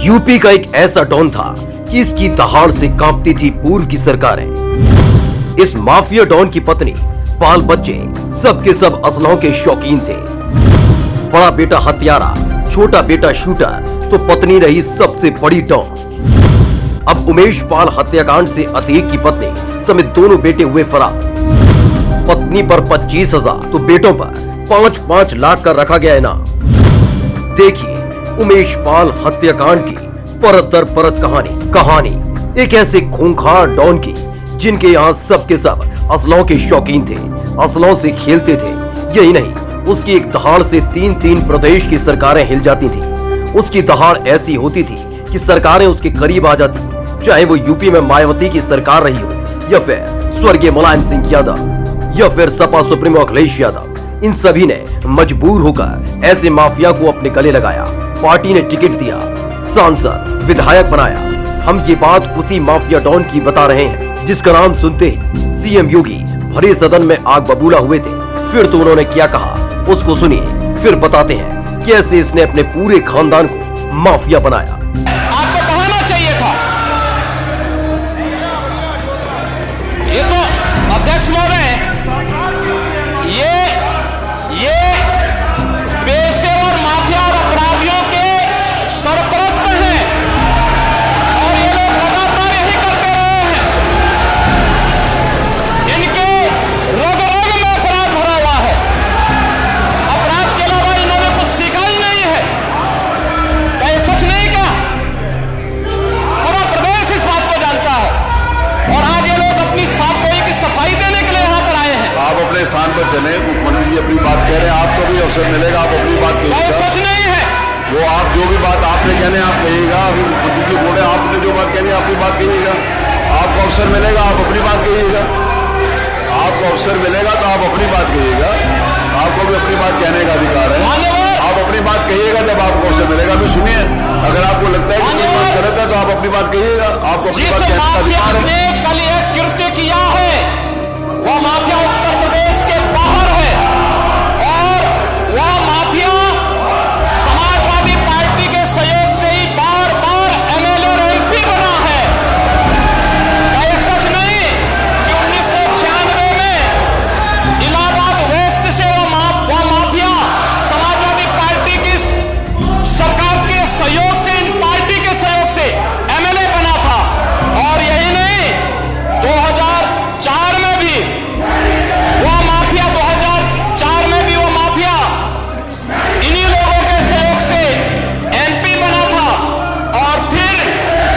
UP का एक ऐसा डॉन था कि इसकी दहाड़ से कांपती थी पूर्व की सरकारें। इस माफिया डॉन की पत्नी, बाल बच्चे सबके सब असलहों के शौकीन थे। बड़ा बेटा हत्यारा, छोटा बेटा शूटर, तो पत्नी रही सबसे बड़ी डॉन। अब उमेश पाल हत्याकांड से अतीक की पत्नी समेत दोनों बेटे हुए फरार। पत्नी पर 25,000 तो बेटों पर 5-5 लाख का रखा गया इनाम। देखिए उमेश पाल हत्याकांड की परत दर परत कहानी एक ऐसे खूंखार डॉन की जिनके यहाँ सबके सब असलहों के शौकीन थे, असलहों से खेलते थे। यही नहीं, उसकी एक दहाड़ से 3-3 प्रदेश की सरकारें हिल जाती थी। उसकी दहाड़ ऐसी होती थी कि सरकारें उसके करीब आ जाती, चाहे वो यूपी में मायावती की सरकार रही हो, या फिर स्वर्गीय मुलायम सिंह यादव, या फिर सपा सुप्रीमो अखिलेश यादव। इन सभी ने मजबूर होकर ऐसे माफिया को अपने गले लगाया। पार्टी ने टिकट दिया, सांसद, विधायक बनाया। हम ये बात उसी माफिया डॉन की बता रहे हैं जिसका नाम सुनते ही सीएम योगी भरे सदन में आग बबूला हुए थे। फिर तो उन्होंने क्या कहा, उसको सुनिए, फिर बताते हैं कैसे इसने अपने पूरे खानदान को माफिया बनाया। आपको कहना चाहिए था। ये तो अध्यक्ष महोदय, ये पेशेवर माफिया और अपराधियों के सरपरस्त हैं और ये लोग लगातार यही करते रहे हैं। इनके रग रग में अपराध भरा हुआ है। अपराध के अलावा इन्होंने कुछ सीखा ही नहीं है। क्या ये सच नहीं क्या? पूरा प्रदेश इस बात को जानता है और आज ये लोग अपनी साफ गोई की सफाई देने के लिए यहाँ पर आए हैं। आप अपने स्थान पर चले, मुख्यमंत्री जी अपनी बात कह रहे हैं, आपको भी अवसर मिलेगा, आप अपनी बात क्या ये कहिएगा। सच नहीं है? वो आप जो भी बात आपने कहने आप कहिएगा। अभी मुख्यमंत्री जी बोले, आपने जो बात कहनी है अपनी बात कहिएगा। आपको अवसर मिलेगा, आप अपनी बात कहिएगा। आपको अवसर मिलेगा तो आप अपनी बात कहिएगा। आपको भी अपनी बात कहने का अधिकार है। मान्यवर, आप अपनी बात कहिएगा जब आपको अवसर मिलेगा। अभी सुनिए, अगर आपको लगता है कि कोई बात गलत है तो आप अपनी बात कहिएगा। आपको अपनी जिस बात कहने का माफिया अधिकार है। ने कल एक कृत्य किया है वह माफिया उत्तर प्रदेश के बाहर है और वह माफिया समाजवादी पार्टी के सहयोग से ही बार बार एमएलए और एमपी बना है। क्या ये सच नहीं कि 1996 में इलाहाबाद वेस्ट से वह माफिया समाजवादी पार्टी की सरकार के सहयोग से, इन पार्टी के सहयोग से एमएलए बना था। और यही नहीं, 2004 में भी वह माफिया 2004 में भी वह माफिया इन्हीं लोगों के सहयोग से एमपी बना था। और फिर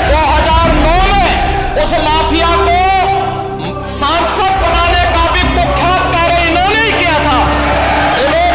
2009 में उस माफिया को सांसद बनाने का भी कुख्यात कार्य इन्होंने ही किया था। ये लोग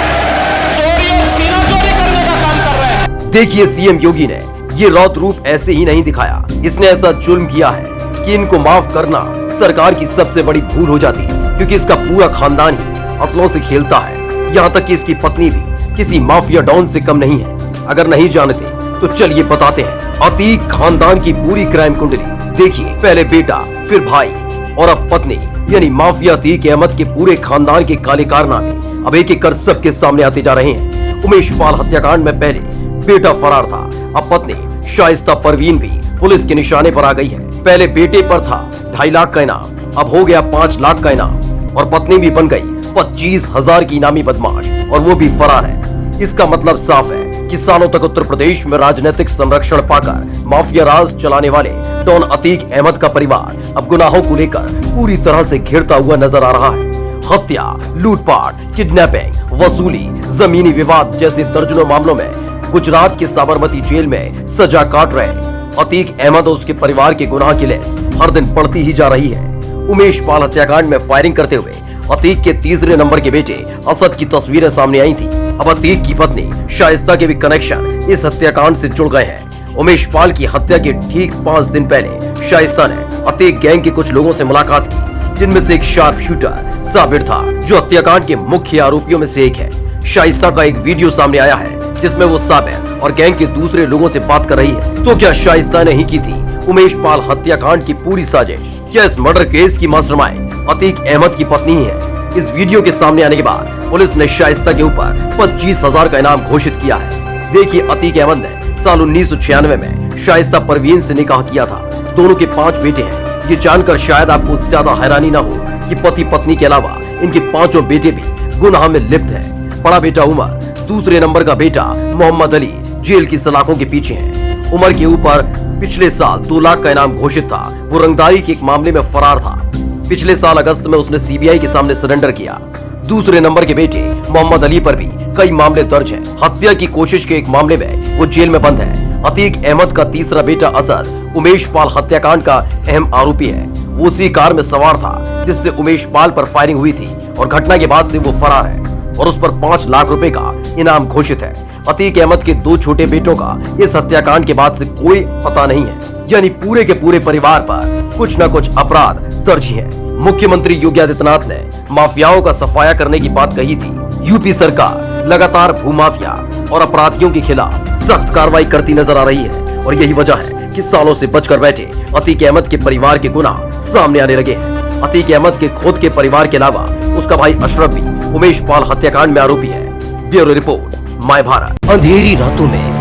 चोरी और सीना चोरी करने का काम कर रहे हैं। देखिए सीएम योगी ने ये रौद्र रूप ऐसे ही नहीं दिखाया। इसने ऐसा जुल्म किया है कि इनको माफ करना सरकार की सबसे बड़ी भूल हो जाती है, क्योंकि इसका पूरा खानदान ही असलों से खेलता है। यहाँ तक कि इसकी पत्नी भी किसी माफिया डॉन से कम नहीं है। अगर नहीं जानते तो चलिए बताते हैं अतीक खानदान की पूरी क्राइम कुंडली। देखिए, पहले बेटा, फिर भाई और अब पत्नी, यानी माफिया अतीक अहमद के पूरे खानदान के काले कारनामे अब एक एक कर सबके सामने आते जा रहे हैं। उमेश पाल हत्याकांड में पहले बेटा फरार था, अब पत्नी शाइस्ता परवीन भी पुलिस के निशाने पर आ गई है। पहले बेटे पर था 2.5 लाख का इनाम, अब हो गया 5 लाख का इनाम, और पत्नी भी बन गई 25,000 की इनामी बदमाश, और वो भी फरार है। इसका मतलब साफ है कि सालों तक उत्तर प्रदेश में राजनीतिक संरक्षण पाकर माफिया राज चलाने वाले डॉन अतीक अहमद का परिवार अब गुनाहों को लेकर पूरी तरह से घिरता हुआ नजर आ रहा है। हत्या, लूटपाट, किडनैपिंग, वसूली, जमीनी विवाद जैसे दर्जनों मामलों में गुजरात के साबरमती जेल में सजा काट रहे अतीक अहमद और उसके परिवार के गुनाह की लिस्ट हर दिन बढ़ती ही जा रही है। उमेश पाल हत्याकांड में फायरिंग करते हुए अतीक के तीसरे नंबर के बेटे असद की तस्वीरें सामने आई थी। अब अतीक की पत्नी शाइस्ता के भी कनेक्शन इस हत्याकांड से जुड़ गए हैं। उमेश पाल की हत्या के ठीक 5 दिन पहले शाइस्ता ने अतीक गैंग के कुछ लोगों से मुलाकात की, जिनमें से एक शार्प शूटर साबिर था, जो हत्याकांड के मुख्य आरोपियों में से एक है। शाइस्ता का एक वीडियो सामने आया है जिसमें वो साबिर और गैंग के दूसरे लोगों से बात कर रही है। तो क्या शाइस्ता ने ही की थी उमेश पाल हत्याकांड की पूरी साजिश? क्या इस मर्डर केस की मास्टरमाइंड अतीक अहमद की पत्नी ही है? इस वीडियो के सामने आने के बाद पुलिस ने शाइस्ता के ऊपर 25,000 का इनाम घोषित किया है। देखिए, अतीक अहमद ने साल 1996 में शाइस्ता परवीन से निकाह किया था। दोनों के 5 बेटे हैं। ये जानकर शायद आपको ज्यादा हैरानी ना हो कि पति पत्नी के अलावा इनके 5 बेटे भी गुनाह में लिप्त हैं। बड़ा बेटा उमर, दूसरे नंबर का बेटा मोहम्मद अली जेल की सलाखों के पीछे है। उमर के ऊपर पिछले साल 2 लाख का इनाम घोषित था। वो रंगदारी के एक मामले में फरार था। पिछले साल अगस्त में उसने सीबीआई के सामने सरेंडर किया। दूसरे नंबर के बेटे मोहम्मद अली पर भी कई मामले दर्ज हैं। हत्या की कोशिश के एक मामले में वो जेल में बंद है। अतीक अहमद का तीसरा बेटा असद उमेश पाल हत्याकांड का अहम आरोपी है। वो उसी कार में सवार था जिससे उमेश पाल पर फायरिंग हुई थी और घटना के बाद से वो फरार है और उस पर 5 लाख रुपए का इनाम घोषित है। अतीक अहमद के 2 छोटे बेटों का इस हत्याकांड के बाद से कोई पता नहीं है, यानी पूरे के पूरे परिवार पर कुछ न कुछ अपराध दर्ज है। मुख्यमंत्री योगी आदित्यनाथ ने माफियाओं का सफाया करने की बात कही थी। यूपी सरकार लगातार भूमाफिया और अपराधियों के खिलाफ सख्त कार्रवाई करती नजर आ रही है और यही वजह है कि सालों से बचकर बैठे अतीक अहमद के परिवार के गुनाह सामने आने लगे हैं। अतीक अहमद के खुद के परिवार के अलावा उसका भाई अशरफ भी उमेश पाल हत्याकांड में आरोपी है। Bureau report, my Bharat. अंधेरी रातों में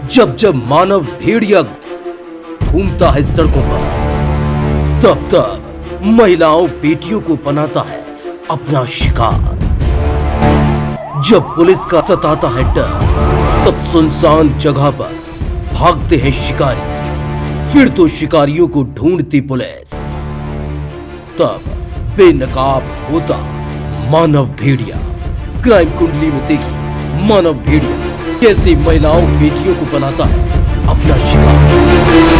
जब जब मानव भेड़िया घूमता है सड़कों पर, तब तब महिलाओं बेटियों को बनाता है अपना शिकार। जब पुलिस का सताता है डर, तब सुनसान जगह पर भागते हैं शिकारी। फिर तो शिकारियों को ढूंढती पुलिस, तब बेनकाब होता मानव भेड़िया। क्राइम कुंडली में देखिए मानव भेड़िया कैसे महिलाओं बेटियों को बनाता है अपना शिकार।